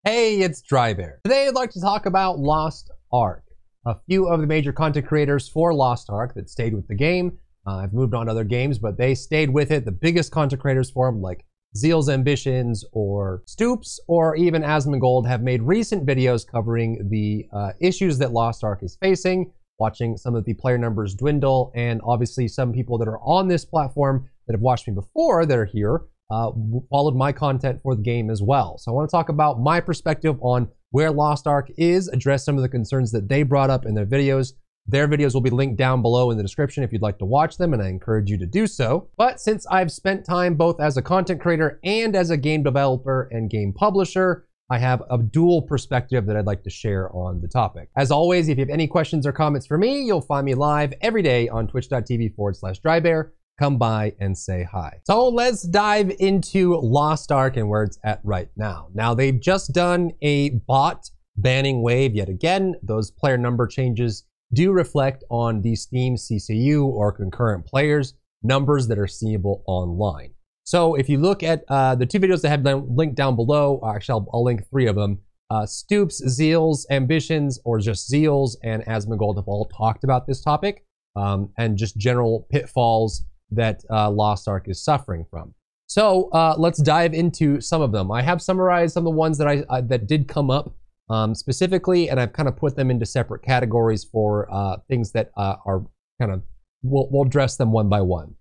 Hey, it's Drybear. Today I'd like to talk about Lost Ark. A few of the major content creators for Lost Ark that stayed with the game. I've moved on to other games, but they stayed with it. The biggest content creators for them, like Zeal's Ambitions or Stoops or even Asmongold, have made recent videos covering the issues that Lost Ark is facing, watching some of the player numbers dwindle, and obviously some people that are on this platform that have watched me before that are here followed my content for the game as well. So I want to talk about my perspective on where Lost Ark is, address some of the concerns that they brought up in their videos. Their videos will be linked down below in the description if you'd like to watch them, and I encourage you to do so. But since I've spent time both as a content creator and as a game developer and game publisher, I have a dual perspective that I'd like to share on the topic. As always, if you have any questions or comments for me, you'll find me live every day on twitch.tv/Drybear. Come by and say hi. So let's dive into Lost Ark and where it's at right now. Now, they've just done a bot banning wave yet again. Those player number changes do reflect on the Steam CCU or concurrent players numbers that are seeable online. So if you look at the two videos that have been linked down below, actually I'll link three of them. Stoops, Zeal's Ambitions, or just Zeal's, and Asmongold have all talked about this topic and just general pitfalls that Lost Ark is suffering from. So let's dive into some of them. I have summarized some of the ones that that did come up specifically, and I've kind of put them into separate categories for things that are kind of, we'll address them one by one.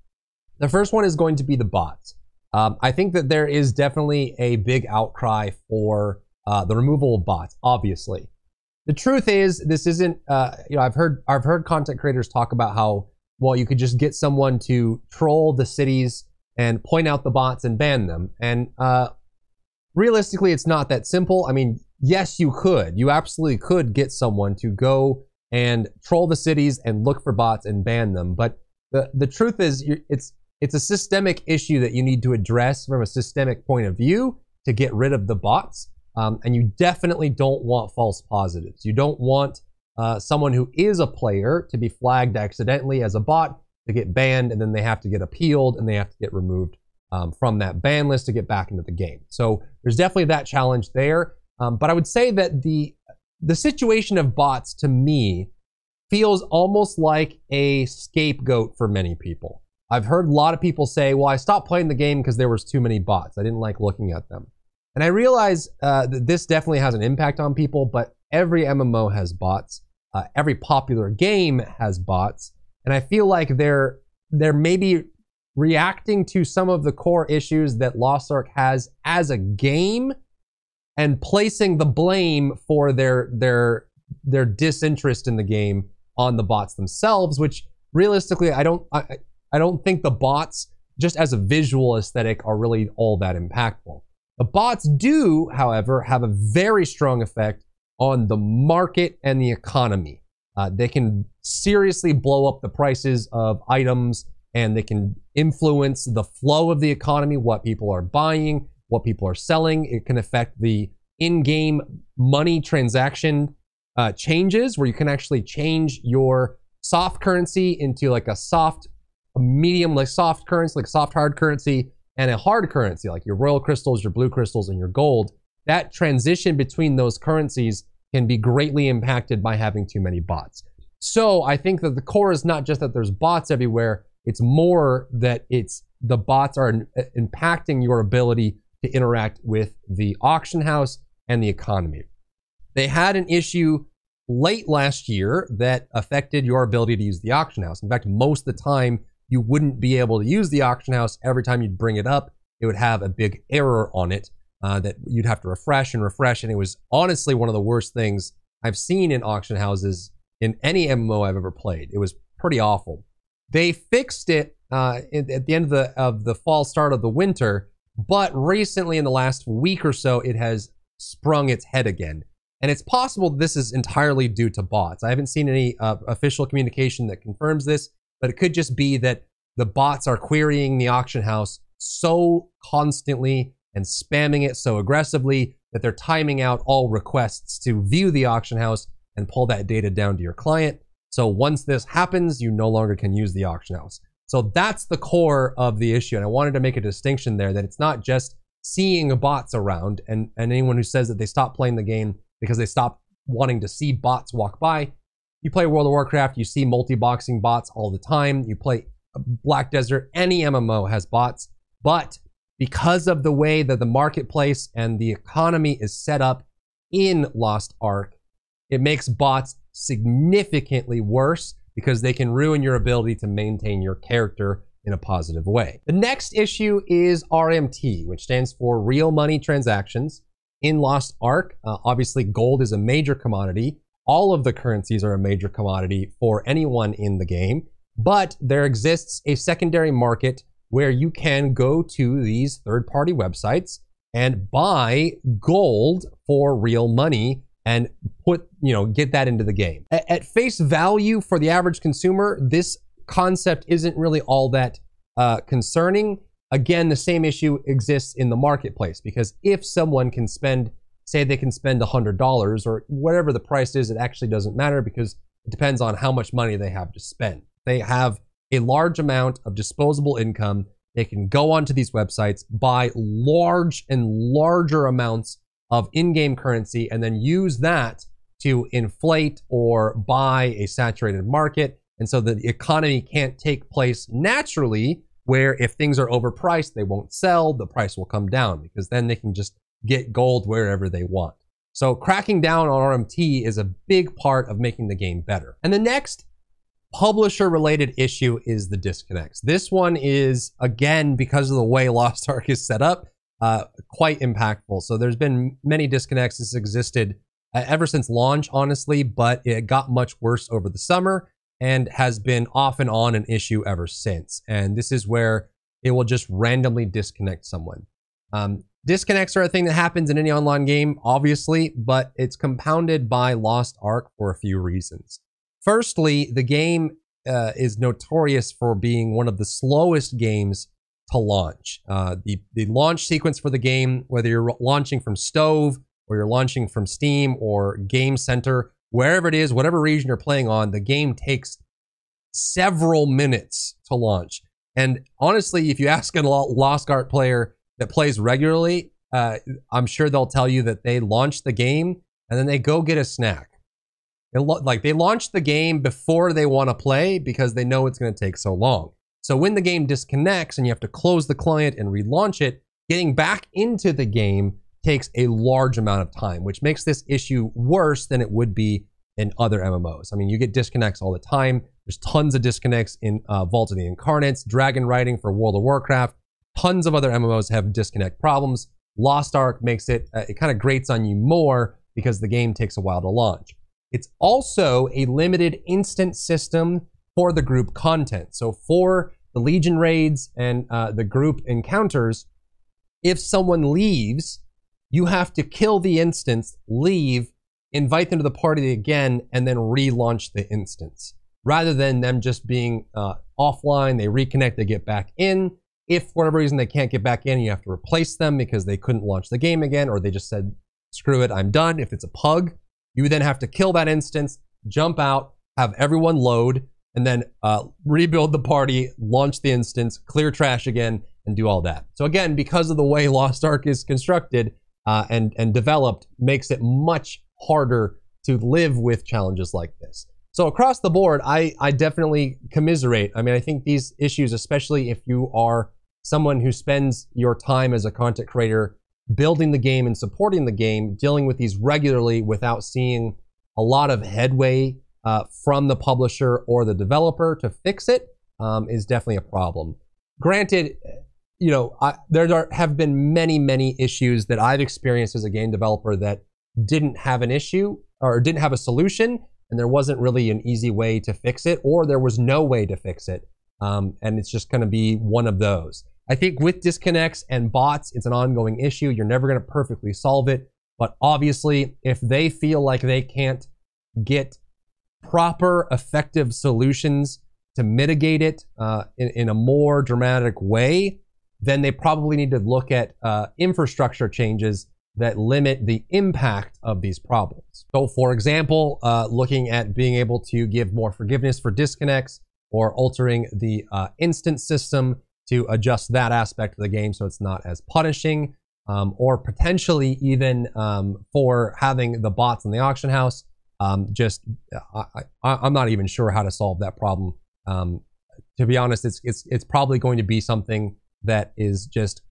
The first one is going to be the bots. I think that there is definitely a big outcry for the removal of bots, obviously. The truth is, this isn't, you know, I've heard content creators talk about how, well, you could just get someone to troll the cities and point out the bots and ban them. And realistically, it's not that simple. I mean, yes, you could. You absolutely could get someone to go and troll the cities and look for bots and ban them. But the truth is, it's a systemic issue that you need to address from a systemic point of view to get rid of the bots. And you definitely don't want false positives. You don't want someone who is a player to be flagged accidentally as a bot, to get banned, and then they have to get appealed and they have to get removed from that ban list to get back into the game. So there's definitely that challenge there. But I would say that the situation of bots, to me, feels almost like a scapegoat for many people. I've heard a lot of people say, well, I stopped playing the game because there was too many bots. I didn't like looking at them. And I realize that this definitely has an impact on people, but every MMO has bots. Every popular game has bots. And I feel like they're maybe reacting to some of the core issues that Lost Ark has as a game and placing the blame for their disinterest in the game on the bots themselves, which realistically, I don't think the bots, just as a visual aesthetic, are really all that impactful. The bots do, however, have a very strong effect on the market and the economy. They can seriously blow up the prices of items, and they can influence the flow of the economy, what people are buying, what people are selling. It can affect the in-game money transaction changes, where you can actually change your soft currency into like a medium, like soft currency, like soft hard currency, and a hard currency, like your royal crystals, your blue crystals, and your gold. That transition between those currencies can be greatly impacted by having too many bots. So I think that the core is not just that there's bots everywhere, it's more that the bots are impacting your ability to interact with the auction house and the economy. They had an issue late last year that affected your ability to use the auction house. In fact, most of the time, you wouldn't be able to use the auction house. Every time you'd bring it up, it would have a big error on it that you'd have to refresh and refresh. And it was honestly one of the worst things I've seen in auction houses in any MMO I've ever played. It was pretty awful. They fixed it at the end of the fall, start of the winter, but recently in the last week or so, it has sprung its head again. And it's possible this is entirely due to bots. I haven't seen any official communication that confirms this, but it could just be that the bots are querying the auction house so constantly and spamming it so aggressively that they're timing out all requests to view the auction house and pull that data down to your client. So once this happens, you no longer can use the auction house. So that's the core of the issue. And I wanted to make a distinction there that it's not just seeing bots around, and anyone who says that they stopped playing the game because they stopped wanting to see bots walk by. You play World of Warcraft, you see multi-boxing bots all the time. You play Black Desert, any MMO has bots. But because of the way that the marketplace and the economy is set up in Lost Ark, it makes bots significantly worse because they can ruin your ability to maintain your character in a positive way. The next issue is RMT, which stands for real money transactions. In Lost Ark, obviously gold is a major commodity. All of the currencies are a major commodity for anyone in the game, but there exists a secondary market where you can go to these third-party websites and buy gold for real money and get that into the game. At face value for the average consumer, this concept isn't really all that concerning. Again, the same issue exists in the marketplace, because if someone can spend, say they can spend $100 or whatever the price is, it actually doesn't matter because it depends on how much money they have to spend. They have a large amount of disposable income. They can go onto these websites, buy large and larger amounts of in-game currency, and then use that to inflate or buy a saturated market. And so the economy can't take place naturally, where if things are overpriced, they won't sell, the price will come down, because then they can just get gold wherever they want. So cracking down on RMT is a big part of making the game better. And the next publisher-related issue is the disconnects. This one is, again, because of the way Lost Ark is set up, quite impactful. So there's been many disconnects. This existed ever since launch, honestly, but it got much worse over the summer and has been off and on an issue ever since. And this is where it will just randomly disconnect someone. Disconnects are a thing that happens in any online game, obviously, but it's compounded by Lost Ark for a few reasons. Firstly, the game is notorious for being one of the slowest games to launch. The launch sequence for the game, whether you're launching from Stove or you're launching from Steam or Game Center, wherever it is, whatever region you're playing on, the game takes several minutes to launch. And honestly, if you ask a Lost Ark player that plays regularly, I'm sure they'll tell you that they launch the game and then they go get a snack. They launch the game before they want to play because they know it's going to take so long. So when the game disconnects and you have to close the client and relaunch it, getting back into the game takes a large amount of time, which makes this issue worse than it would be in other MMOs. I mean, you get disconnects all the time. There's tons of disconnects in Vault of the Incarnates, Dragon Writing for World of Warcraft. Tons of other MMOs have disconnect problems. Lost Ark makes it, it kind of grates on you more because the game takes a while to launch. It's also a limited instant system for the group content. So for the Legion raids and the group encounters, if someone leaves, you have to kill the instance, leave, invite them to the party again, and then relaunch the instance. Rather than them just being offline, they reconnect, they get back in. If for whatever reason they can't get back in, you have to replace them because they couldn't launch the game again, or they just said, screw it, I'm done. If it's a pug, you then have to kill that instance, jump out, have everyone load, and then rebuild the party, launch the instance, clear trash again, and do all that. So again, because of the way Lost Ark is constructed and developed, makes it much harder to live with challenges like this. So across the board, I definitely commiserate. I mean, I think these issues, especially if you are someone who spends your time as a content creator building the game and supporting the game, dealing with these regularly without seeing a lot of headway from the publisher or the developer to fix it, is definitely a problem. Granted, you know, there have been many issues that I've experienced as a game developer that didn't have an issue or didn't have a solution, and there wasn't really an easy way to fix it, or there was no way to fix it. And it's just going to be one of those. I think with disconnects and bots, it's an ongoing issue. You're never going to perfectly solve it. But obviously, if they feel like they can't get proper, effective solutions to mitigate it in a more dramatic way, then they probably need to look at infrastructure changes that limit the impact of these problems. So for example, looking at being able to give more forgiveness for disconnects, or altering the instance system to adjust that aspect of the game so it's not as punishing. or potentially even for having the bots in the auction house. I'm not even sure how to solve that problem. To be honest, it's probably going to be something that is just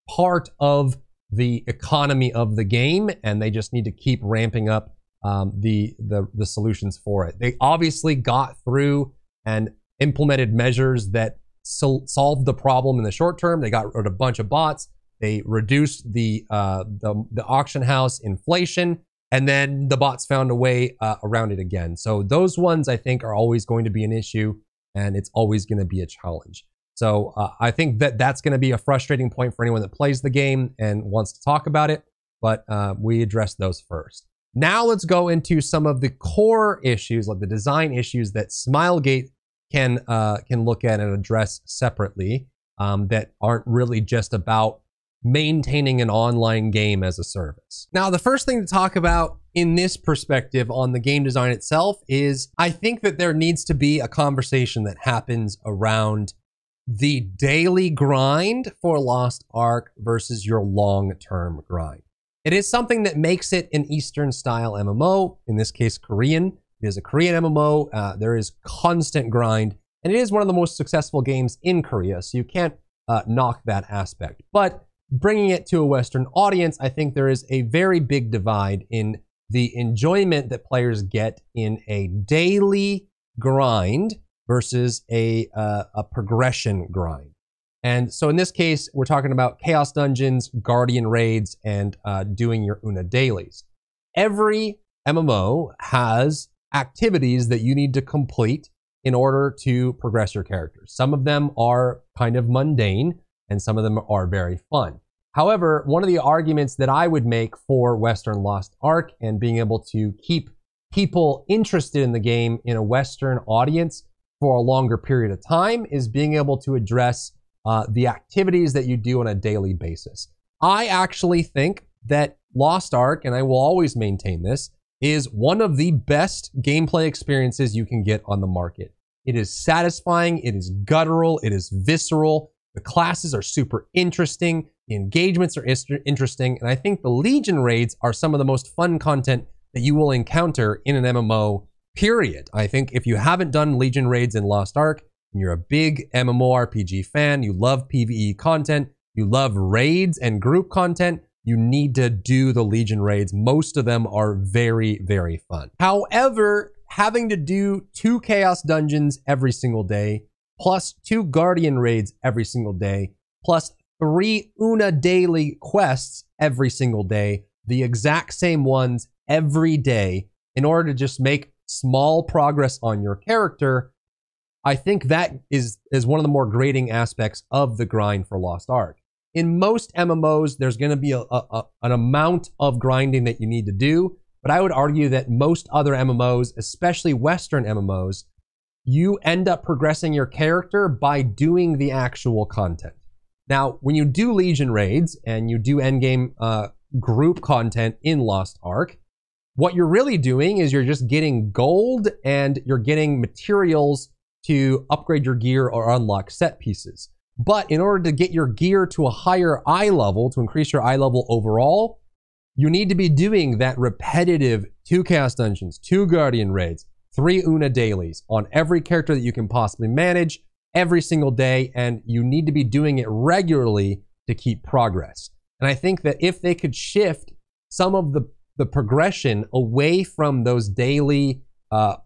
part of the economy of the game, and they just need to keep ramping up the solutions for it. They obviously got through and implemented measures that solved the problem in the short term. They got rid of a bunch of bots. They reduced the auction house inflation, and then the bots found a way around it again. So those ones, I think, are always going to be an issue, and it's always going to be a challenge. So I think that that's going to be a frustrating point for anyone that plays the game and wants to talk about it, but we addressed those first. Now let's go into some of the core issues, like the design issues that Smilegate can look at and address separately, that aren't really just about maintaining an online game as a service. Now, the first thing to talk about in this perspective on the game design itself is I think that there needs to be a conversation that happens around the daily grind for Lost Ark versus your long-term grind. It is something that makes it an Eastern style MMO, in this case Korean. It is a Korean MMO. There is constant grind, and it is one of the most successful games in Korea, so you can't knock that aspect. But bringing it to a Western audience, I think there is a very big divide in the enjoyment that players get in a daily grind versus a progression grind. And so in this case, we're talking about Chaos Dungeons, Guardian Raids, and doing your Una dailies. Every MMO has activities that you need to complete in order to progress your characters. Some of them are kind of mundane, and some of them are very fun. However, one of the arguments that I would make for Western Lost Ark and being able to keep people interested in the game in a Western audience for a longer period of time is being able to address the activities that you do on a daily basis. I actually think that Lost Ark, and I will always maintain this, is one of the best gameplay experiences you can get on the market. It is satisfying, it is guttural, it is visceral, the classes are super interesting, the engagements are interesting, and I think the Legion raids are some of the most fun content that you will encounter in an MMO, period. I think if you haven't done Legion raids in Lost Ark, and you're a big MMOARPG fan, you love PvE content, you love raids and group content, you need to do the Legion raids. Most of them are very, very fun. However, having to do 2 Chaos Dungeons every single day, plus 2 Guardian Raids every single day, plus 3 Una daily quests every single day, the exact same ones every day, in order to just make small progress on your character, I think that is one of the more grating aspects of the grind for Lost Ark. In most MMOs, there's going to be an amount of grinding that you need to do, but I would argue that most other MMOs, especially Western MMOs, you end up progressing your character by doing the actual content. Now, when you do Legion raids and you do endgame group content in Lost Ark, what you're really doing is you're just getting gold and you're getting materials to upgrade your gear or unlock set pieces. But in order to get your gear to a higher eye level, to increase your eye level overall, you need to be doing that repetitive 2 Chaos Dungeons, 2 Guardian Raids, 3 Una dailies on every character that you can possibly manage every single day, and you need to be doing it regularly to keep progress. And I think that if they could shift some of the progression away from those daily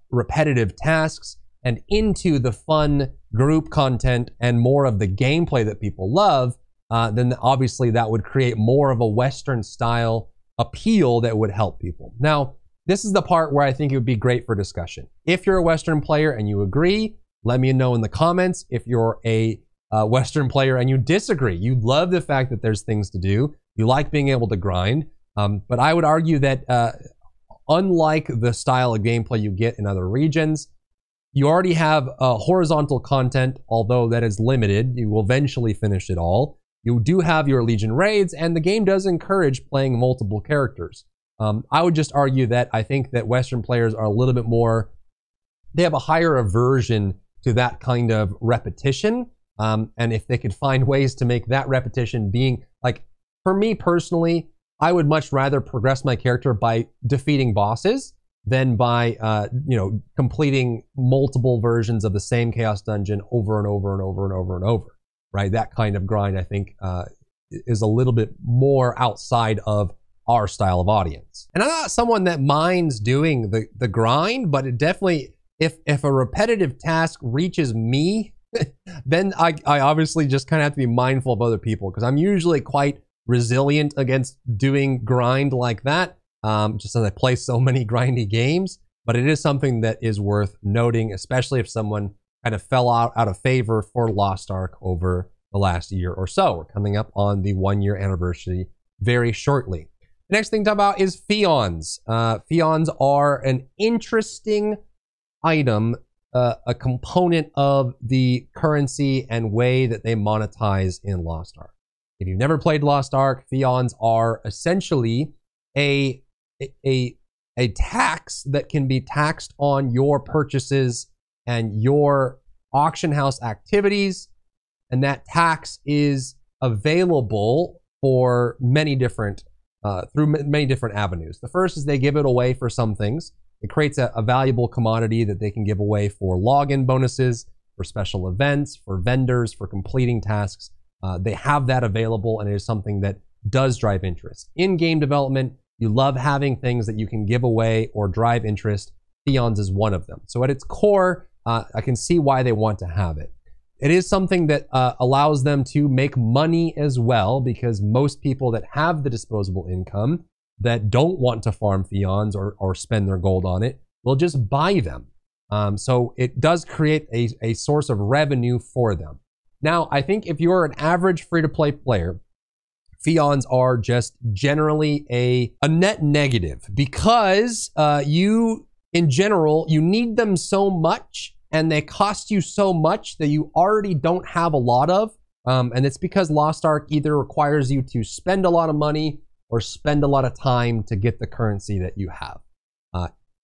repetitive tasks and into the fun group content and more of the gameplay that people love, then obviously that would create more of a Western style appeal that would help people. Now, this is the part where I think it would be great for discussion. If you're a Western player and you agree, let me know in the comments. If you're a Western player and you disagree, you love the fact that there's things to do, you like being able to grind, but I would argue that unlike the style of gameplay you get in other regions, you already have horizontal content, although that is limited. You will eventually finish it all. You do have your Legion raids, and the game does encourage playing multiple characters. I would just argue that I think that Western players are a little bit more, they have a higher aversion to that kind of repetition. And if they could find ways to make that repetition being like, for me personally, I would much rather progress my character by defeating bosses than by, completing multiple versions of the same Chaos Dungeon over and over and over and over and over, right? That kind of grind, I think, is a little bit more outside of our style of audience. And I'm not someone that minds doing the grind, but it definitely, if a repetitive task reaches me, then I obviously just kind of have to be mindful of other people, because I'm usually quite resilient against doing grind like that, just as I play so many grindy games. But it is something that is worth noting, especially if someone kind of fell out of favor for Lost Ark over the last year or so. We're coming up on the 1-year anniversary very shortly. The next thing to talk about is Fions. Fions are an interesting item, a component of the currency and way that they monetize in Lost Ark. If you've never played Lost Ark, Fions are essentially a tax that can be taxed on your purchases and your auction house activities, and that tax is available for many different through many different avenues. The first is they give it away for some things. It creates a valuable commodity that they can give away for login bonuses, for special events, for vendors, for completing tasks. They have that available, and it is something that does drive interest. In game development, you love having things that you can give away or drive interest. Fions is one of them. So at its core, I can see why they want to have it. It is something that allows them to make money as well, because most people that have the disposable income that don't want to farm Fions or spend their gold on it will just buy them. So it does create a source of revenue for them. Now, I think if you're an average free-to-play player, Fions are just generally a net negative, because in general, you need them so much and they cost you so much that you already don't have a lot of. And it's because Lost Ark either requires you to spend a lot of money or spend a lot of time to get the currency that you have.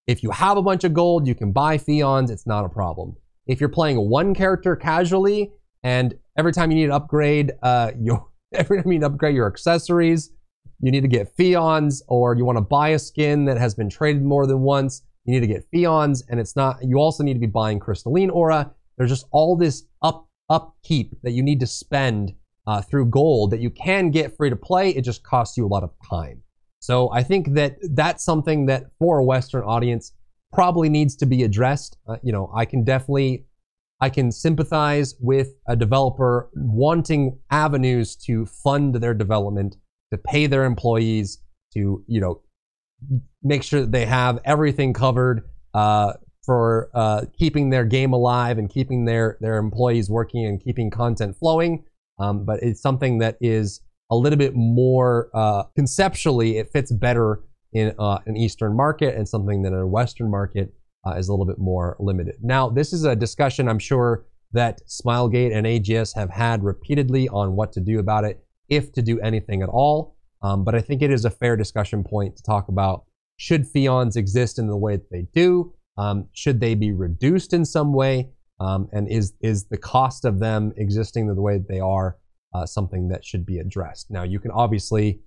If you have a bunch of gold, you can buy Fions, it's not a problem. If you're playing one character casually, and every time you need to upgrade, every time you need to upgrade your accessories, you need to get Fions, or you want to buy a skin that has been traded more than once, you need to get Fions, and it's not, you also need to be buying Crystalline Aura. There's just all this upkeep that you need to spend through gold that you can get free to play. It just costs you a lot of time. So I think that that's something that for a Western audience probably needs to be addressed. I can sympathize with a developer wanting avenues to fund their development, to pay their employees, to, make sure that they have everything covered for keeping their game alive and keeping their employees working and keeping content flowing. But it's something that is a little bit more conceptually, it fits better in an Eastern market, and something that in a Western market is a little bit more limited. Now, this is a discussion I'm sure that Smilegate and AGS have had repeatedly on what to do about it, if to do anything at all. But I think it is a fair discussion point to talk about, should Fions exist in the way that they do? Should they be reduced in some way? And is the cost of them existing the way that they are something that should be addressed? Now, you can obviously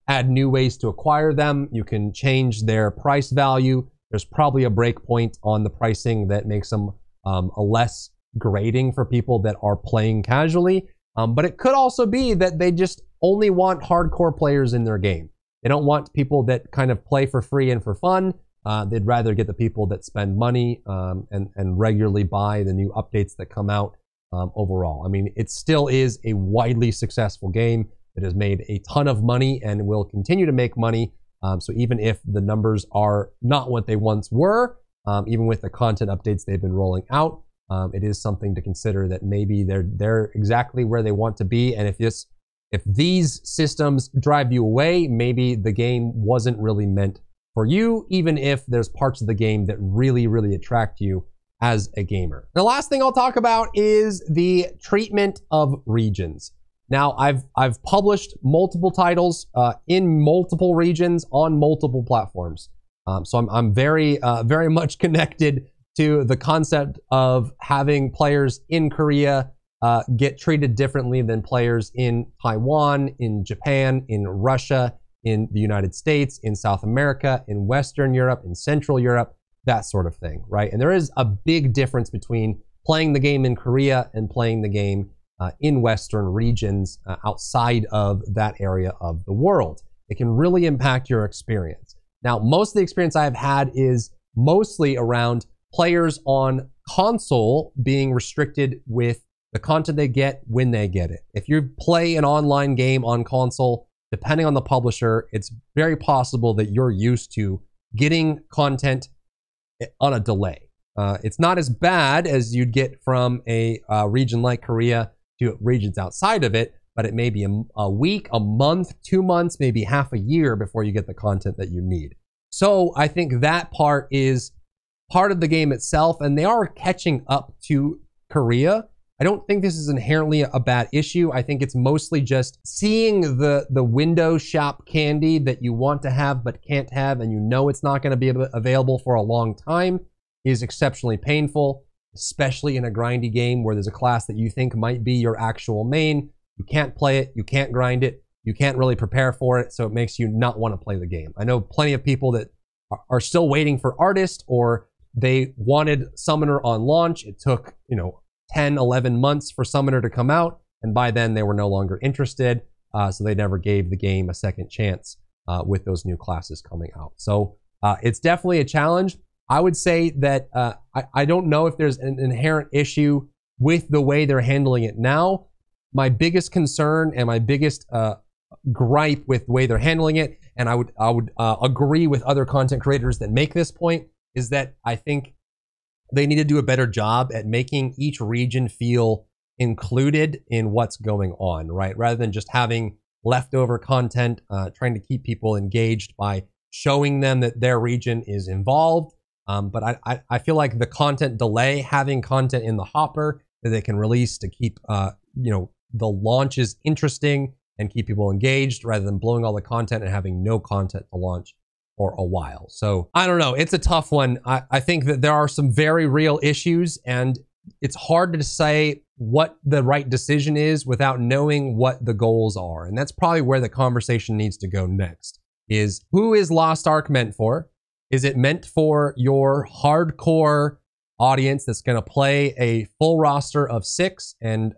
add new ways to acquire them. You can change their price value. There's probably a break point on the pricing that makes them a less grading for people that are playing casually. But it could also be that they just only want hardcore players in their game. They don't want people that kind of play for free and for fun. They'd rather get the people that spend money and regularly buy the new updates that come out overall. I mean, it still is a widely successful game that has made a ton of money and will continue to make money. So even if the numbers are not what they once were, even with the content updates they've been rolling out, it is something to consider that maybe they're exactly where they want to be. And if these systems drive you away, maybe the game wasn't really meant for you, even if there's parts of the game that really, really attract you as a gamer. The last thing I'll talk about is the treatment of regions. Now, I've published multiple titles in multiple regions on multiple platforms. So I'm very much connected to the concept of having players in Korea get treated differently than players in Taiwan, in Japan, in Russia, in the United States, in South America, in Western Europe, in Central Europe, that sort of thing, right? And there is a big difference between playing the game in Korea and playing the game in Western regions outside of that area of the world. It can really impact your experience. Now, most of the experience I've had is mostly around players on console being restricted with the content they get when they get it. If you play an online game on console, depending on the publisher, it's very possible that you're used to getting content on a delay. It's not as bad as you'd get from a region like Korea to regions outside of it, but it may be a week, a month, 2 months, maybe half a year before you get the content that you need. So I think that part is part of the game itself, and they are catching up to Korea. I don't think this is inherently a bad issue. I think it's mostly just seeing the window shop candy that you want to have but can't have, and you know it's not going to be available for a long time, is exceptionally painful, especially in a grindy game where there's a class that you think might be your actual main. You can't play it, you can't grind it, you can't really prepare for it, so it makes you not want to play the game. I know plenty of people that are still waiting for Artist, or they wanted Summoner on launch. It took, 10, 11 months for Summoner to come out, and by then they were no longer interested, so they never gave the game a second chance with those new classes coming out. So it's definitely a challenge. I would say that I don't know if there's an inherent issue with the way they're handling it now. My biggest concern and my biggest gripe with the way they're handling it, and I would agree with other content creators that make this point, is that I think they need to do a better job at making each region feel included in what's going on, right? Rather than just having leftover content, trying to keep people engaged by showing them that their region is involved. But I feel like the content delay, having content in the hopper that they can release to keep, the launches interesting and keep people engaged, rather than blowing all the content and having no content to launch for a while. So I don't know. It's a tough one. I think that there are some very real issues, and it's hard to say what the right decision is without knowing what the goals are. And that's probably where the conversation needs to go next, is who is Lost Ark meant for? Is it meant for your hardcore audience that's going to play a full roster of 6 and,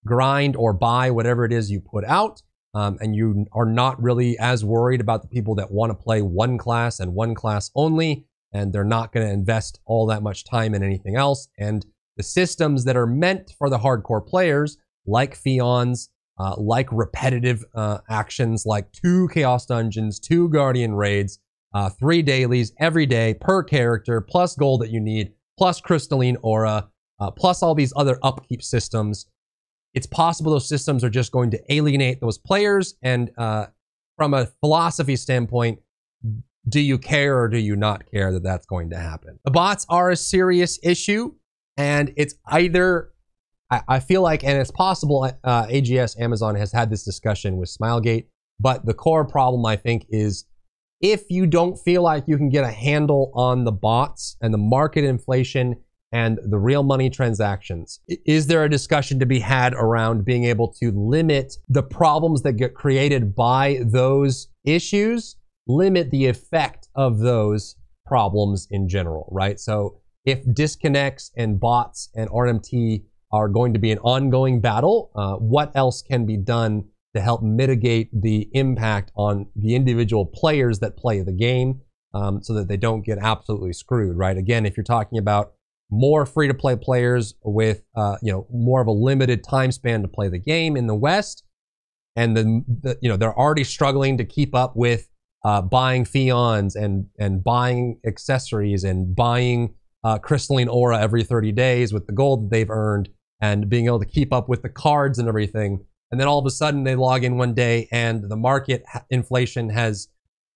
grind or buy whatever it is you put out, and you are not really as worried about the people that want to play one class and one class only, and they're not going to invest all that much time in anything else? And the systems that are meant for the hardcore players, like Fions, like repetitive actions, like 2 Chaos Dungeons, 2 Guardian Raids, 3 dailies every day per character, plus gold that you need, plus Crystalline Aura, plus all these other upkeep systems. It's possible those systems are just going to alienate those players. And from a philosophy standpoint, do you care or do you not care that that's going to happen? The bots are a serious issue, and it's either, I feel like, and it's possible AGS, Amazon, has had this discussion with Smilegate, but the core problem, I think, is if you don't feel like you can get a handle on the bots and the market inflation and the real money transactions, is there a discussion to be had around being able to limit the problems that get created by those issues, limit the effect of those problems in general, right? So if disconnects and bots and RMT are going to be an ongoing battle, what else can be done to help mitigate the impact on the individual players that play the game, so that they don't get absolutely screwed, right? Again, if you're talking about more free-to-play players with more of a limited time span to play the game in the West, and they're already struggling to keep up with buying Fions and buying accessories and buying Crystalline Aura every 30 days with the gold that they've earned, and being able to keep up with the cards and everything. And then all of a sudden they log in one day and the market inflation has,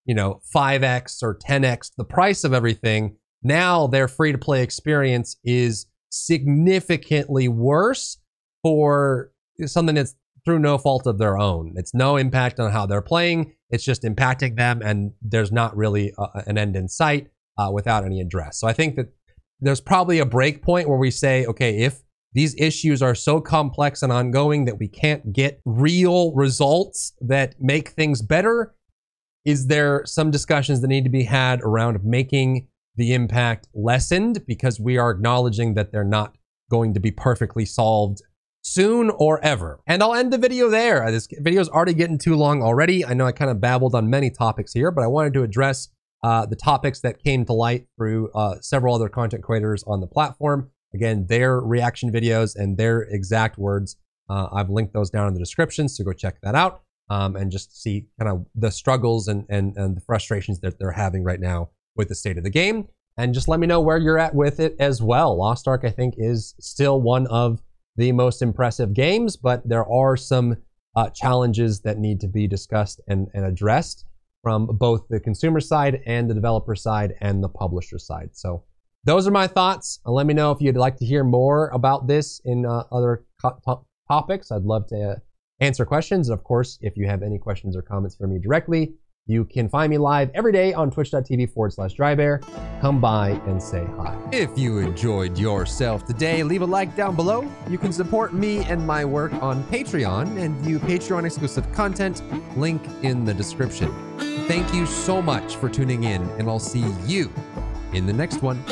5x or 10x the price of everything. Now their free-to-play experience is significantly worse for something that's through no fault of their own. It's no impact on how they're playing. It's just impacting them, and there's not really an end in sight without any address. So I think that there's probably a break point where we say, okay, if these issues are so complex and ongoing that we can't get real results that make things better? Is there some discussions that need to be had around making the impact lessened, because we are acknowledging that they're not going to be perfectly solved soon or ever? And I'll end the video there. This video is already getting too long already. I know I kind of babbled on many topics here, but I wanted to address the topics that came to light through several other content creators on the platform. Again, their reaction videos and their exact words, I've linked those down in the description, so go check that out and just see kind of the struggles and the frustrations that they're having right now with the state of the game. And just let me know where you're at with it as well. Lost Ark, I think, is still one of the most impressive games, but there are some challenges that need to be discussed and addressed from both the consumer side and the developer side and the publisher side. So those are my thoughts. Let me know if you'd like to hear more about this in other topics. I'd love to answer questions. And of course, if you have any questions or comments for me directly, you can find me live every day on twitch.tv/Drybear. Come by and say hi. If you enjoyed yourself today, leave a like down below. You can support me and my work on Patreon and view Patreon exclusive content, link in the description. Thank you so much for tuning in, and I'll see you in the next one.